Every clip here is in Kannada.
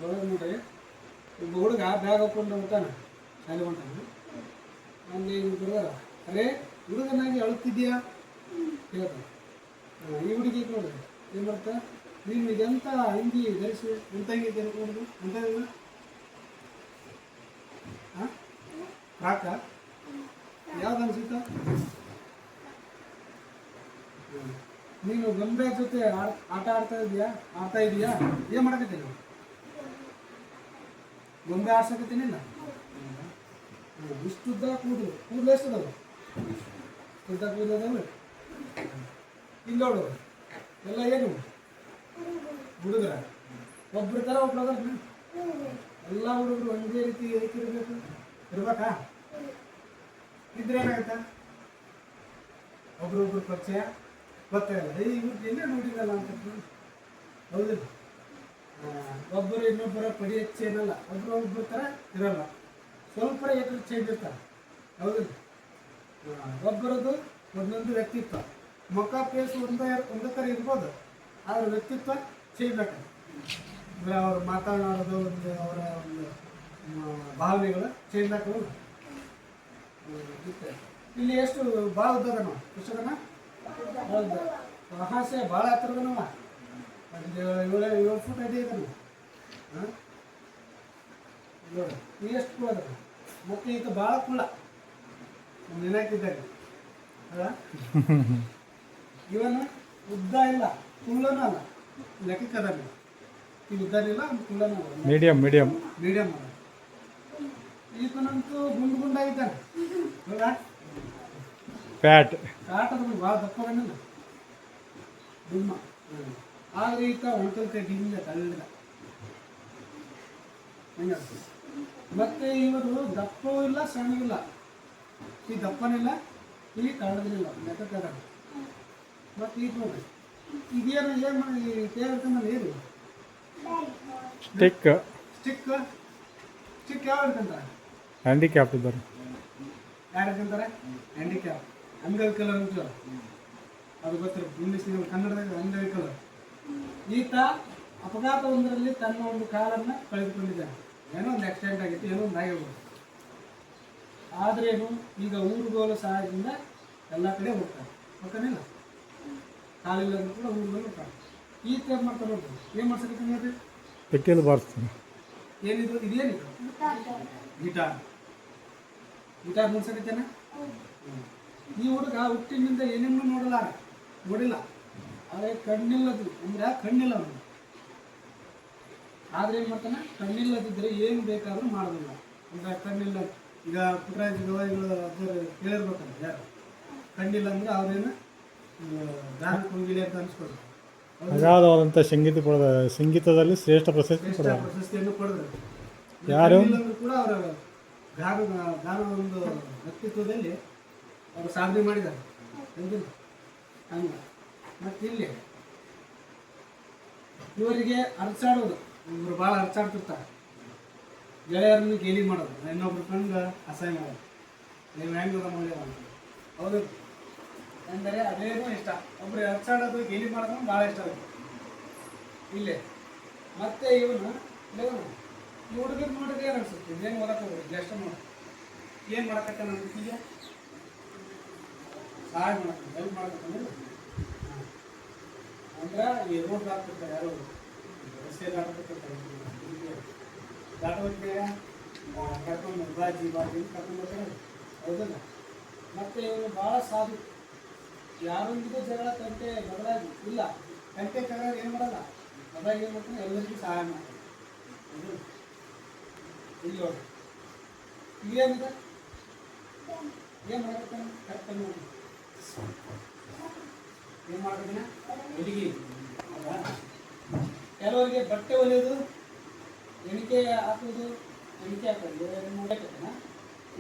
ನೋಡ್ರಿ ಒಬ್ಬ ಹುಡುಗ ಬ್ಯಾಗ್ ಹಾಕೊಂಡು ಹೊಂಟಾನ ಶಾಲೆ ಹೊಂಟಾನ. ಅಲ್ಲಿ ಹುಡುಗರ ಅರೇ ಹುಡುಗನಾಗಿ ಅಳುತ್ತಿದ್ಯಾ ಹೇಳ್ತಾನೆ. ಈ ಹುಡುಗಿ ನೋಡ್ರಿ ಏನು ಮಾಡ್ತಾ ನೀನು ಇದೆಂತ ಅಂಗಿ ಧರಿಸಿ ಎಂತ ಅಂಗಿ ನೋಡಿದ್ರು ಅಂತ ಹಾಂ ಫ್ರಾಕ ಯಾವ್ದು ಅನ್ಸುತ್ತ? ನೀನು ಗೊಂಬೆ ಜೊತೆ ಆಟ ಆಡ್ತಾ ಇದೀಯಾ ಏನು ಮಾಡಕತ್ತೀನಿ? ಗೊಂಬೆ ಆಡ್ಸಕತ್ತೀನಿಲ್ಲ. ಇಷ್ಟುದ್ದ ಕೂದಲು ಎಷ್ಟದವ? ಉದ್ದ ಕೂದಲದವ ಇಲ್ಲ ನೋಡು. ಎಲ್ಲ ಏನು ಹುಡುಗರ ಒಬ್ರು ಥರ ಒಬ್ರು ಅದ. ಎಲ್ಲ ಹುಡುಗರು ಒಂದೇ ರೀತಿ ಏಕಿರಬೇಕು ಇರ್ಬೇಕಾ? ಇದ್ರೆ ಏನಾಗತ್ತ? ಒಬ್ರೊಬ್ರು ಪರಿಚಯ ಗೊತ್ತಾಗಲ್ಲ. ಇವ್ರು ಎಲ್ಲೇ ನೋಡಿರಲ್ಲ ಅಂತ ಹೌದಿಲ್ಲ? ಒಬ್ಬರು ಇನ್ನೊಬ್ಬರ ಪಡಿ ಹೆಚ್ಚು ಏನಲ್ಲ, ಒಬ್ಬರು ಥರ ಇರಲ್ಲ, ಸ್ವಲ್ಪ ಏನಾದ್ರು ಚೇಂಜ್ ಇರ್ತಾರೆ ಹೌದಿಲ್ಲ? ಒಬ್ಬರದ್ದು ಒಂದೊಂದು ವ್ಯಕ್ತಿತ್ವ, ಮುಖ ಫೇಸ್ ಒಂದೇ ಥರ ಇರ್ಬೋದು, ಆದರೆ ವ್ಯಕ್ತಿತ್ವ ಚೇಂಜ್ ಆಗ್ತದೆ. ಅಂದರೆ ಅವ್ರು ಮಾತನಾಡೋದು ಅವರ ಒಂದು ಭಾವನೆಗಳು ಚೇಂಜ್ ಆಗ್ತವಲ್ಲ. ಇಲ್ಲಿ ಎಷ್ಟು ಭಾಳ ಉದ್ದದನವ ಪುಸ್ತಕನ ಹೌದು. ಹಾಸ್ಯ ಭಾಳ ಹತ್ತಿರದನವ. ಒಂದು 7 ಫೂಟ್ ಅಡಿ ಇದನು. ಹಾಂ ನೋಡಿ ಈ ಎಷ್ಟು ಕುಳ ಅದ. ಮತ್ತು ಈಗ ಭಾಳ ಕುಳ್ಳ ನೆನಕಿದ್ದಾಗ ಅಲ್ಲ. ಇವನು ಉದ್ದ ಇಲ್ಲ, ಕುಳ್ಳನೂ ಅಲ್ಲ, ಲೆಕ್ಕದ ಈಗ ಉದ್ದನಿಲ್ಲ, ಕುಳ್ಳನೂ ಅಲ್ಲ, ಮೀಡಿಯಮ್ ಅಲ್ಲ. ಈತನಂತೂ ಗುಂಡಾಗಿದ್ದಾನೆ ಹೌದಾ? ಫ್ಯಾಟ್ ಅದ ಭಾಳ ದಪ್ಪಗಣ್ಣಿಲ್ಲ ದುಮ್ಮ. ಆದರೆ ಈತ ಒಂಟಲ್ಕ ಗಿಂಗ ತಳ್ಳಿದ ಹಂಗೆ. ಮತ್ತು ಇವರು ದಪ್ಪವೂ ಇಲ್ಲ ಸಣ್ಣಗಿಲ್ಲ, ಈ ದಪ್ಪನಿಲ್ಲ ಈ ಕಳ್ಳದಿಲ್ಲ, ಲೆಕ್ಕದ. ಮತ್ತು ಈಗ ನೋಡ್ರಿ ಇದೇನು ಏನು ಮಾಡಿ ತೇಳ್ಕೊಂಡಲ್ಲ ಏನು ಸ್ಟಿಕ್ ಯಾವ ಹಿಡ್ಕೊಂತಾರೆ? ಹ್ಯಾಂಡಿಕ್ಯಾಪ್ ಇದ್ದಾರೆ. ಯಾರು ಹಿಡ್ಕೊಂತಾರೆ? ಹ್ಯಾಂಡಿಕ್ಯಾಪ್ ಅಂಗವಿಕಲರ್ ಅಂತ ಅದು ಗೊತ್ತಿರ ಇಂಗ್ಲೀಷ್ನಲ್ಲಿ, ಕನ್ನಡದಾಗ ಅಂಗವಿಕಲರ್. ಈತ ಅಪಘಾತ ಒಂದರಲ್ಲಿ ತನ್ನ ಒಂದು ಕಾಲನ್ನು ಕಳೆದುಕೊಂಡಿದ್ದಾನೆ. ಏನೋ ಒಂದು ಆಕ್ಸಿಡೆಂಟ್ ಆಗಿತ್ತು, ಏನೋ ಒಂದು ಆಗಿರ್ಬೋದು. ಆದ್ರೇನು ಈಗ ಊರುಗೋಲು ಸಹಾಯದಿಂದ ಎಲ್ಲ ಕಡೆ ಹೋಗ್ತಾರೆ, ಓಕೆನಿಲ್ಲ? ಕಾಲಿಲ್ಲ ಅಂದ್ರೂ ಕೂಡ ಊರುಗೋಲು ಹೋಗ್ತಾರೆ. ಈತ ಏನು ಮಾಡ್ತಾರೆ ನೋಡ್ರಿ, ಏನು ಮಾಡ್ಸಕ್ಕೆ ನೋಡ್ರಿ, ಪೆಟ್ಟಿಯಲ್ಲಿ ಬಾರಿಸ್ತಾನೆ. ಏನಿದು ಇದೇನಿದು? ಗಿಟಾರ್ ಮುಡ್ಸಕತ್ತೇನ? ಈ ಹುಡುಗ ಹುಟ್ಟಿನಿಂದ ಏನೇನು ನೋಡಿಲ್ಲ, ಆದರೆ ಕಣ್ಣಿಲ್ಲದು ಅಂದ್ರೆ ಕಣ್ಣಿಲ್ಲ ಅವನು. ಆದ್ರೆ ಏನು ಮಾಡ್ತಾನೆ, ಕಣ್ಣಿಲ್ಲದಿದ್ದರೆ ಏನು ಬೇಕಾದರೂ ಮಾಡೋದಿಲ್ಲ. ಅಂದ್ರೆ ಕಣ್ಣಿಲ್ಲ, ಈಗ ಪುಟ್ಟರಾಜ ಗವಾಯಿಗಳು ಅದರ ಕೇಳಿರ್ಬೇಕಂತ ಯಾರು ಕಣ್ಣಿಲ್ಲ ಅಂದ್ರೆ ಅವ್ರೇನು ದಾನ ಕುಂಗಿಲಿ ಅಂತ ಅನ್ಸ್ಕೊಡ್ರು. ಅಗಾಧವಾದಂಥ ಸಂಗೀತದಲ್ಲಿ ಶ್ರೇಷ್ಠ ಪ್ರಶಸ್ತಿಯನ್ನು ಪಡೆದ್ರು. ಯಾರು ಕೂಡ ಅವರ ಗಾನ ಒಂದು ವ್ಯಕ್ತಿತ್ವದಲ್ಲಿ ಅವರು ಸಾಧನೆ ಮಾಡಿದ್ದಾರೆ ಹಂಗೆ. ಮತ್ತು ಇಲ್ಲಿ ಇವರಿಗೆ ಅರ್ಚಾಡೋದು, ಇವರು ಭಾಳ ಅರ್ಚಾಡ್ತಿರ್ತಾರೆ. ಗೆಳೆಯರನ್ನು ಗೇಲಿ ಮಾಡೋದು, ಇನ್ನೊಬ್ರು ಕಂಡು ಅಸಹ್ಯ ಮಾಡೋದು, ನೀವು ಹೆಂಗದ ಮಾಡಿ ಹೌದು ಅಂದರೆ ಅದೇನೋ ಇಷ್ಟ. ಒಬ್ರು ಅರ್ಚಾಡೋದು ಗೇಲಿ ಮಾಡೋದು ಭಾಳ ಇಷ್ಟ ಆಗುತ್ತೆ ಇಲ್ಲೇ. ಮತ್ತು ಇವನು ಈ ಹುಡುಗರು ನೋಡಿದ್ರೆ ಏನು ಅನ್ಸುತ್ತೆ? ಏನು ಓದಕ್ಕೆ ಹೋಗ್ರಿ ಜಸ್ಟ್ ನೋಡಿ ಏನು ಮಾಡಕತ್ತೆ ನನ್ನ ಈಗ ಸಹಾಯ ಮಾಡಕ್ಕೆ ಹೆಲ್ಪ್ ಮಾಡಬೇಕಂದ್ರೆ ಅಂದ್ರೆ ಈ ರೋಡ್ ದಾಟ್ತಿರ್ತಾರೆ, ಯಾರು ರಸ್ತೆ ದಾಟಕತ್ತಿರ್ತಾರೆ, ದಾಟೋಕ್ಕೆ ಕರ್ಕೊಂಡು ಬಾಜಿ ಕರ್ಕೊಂಡು ಬರ್ತಾರೆ ಹೌದಲ್ಲ. ಮತ್ತು ಇವನು ಭಾಳ ಸಾಧು, ಯಾರೊಂದಿಗೂ ಜಗಳ ಕಂಟೆ ಬದಲಾಗಿ ಇಲ್ಲ, ಕಂಟೆ ಜಗಳ ಏನು ಮಾಡಲ್ಲ, ಅದಾಗ ಏನು ಮಾಡ್ತಾನೆ ಎಲ್ಲರಿಗೂ ಸಹಾಯ ಮಾಡ್ತಾನೆ. ಇಲ್ಲಿ ನೋಡಿ ಇದೇನಿದೆ, ಏನು ಮಾಡಕತ್ತಾನೆ ಕರೆಕ್ಟಾಗಿ ನೋಡಿ ಏನು ಮಾಡ್ತಾನೆ ಹುಡುಗಿ. ಕೆಲವರಿಗೆ ಬಟ್ಟೆ ಹೊಲಿಯೋದು, ಎಣಿಕೆ ಹಾಕೋದು, ಎಣಿಕೆ ಹಾಕೋದು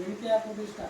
ಎಣಿಕೆ ಹಾಕೋದು ಇಷ್ಟ.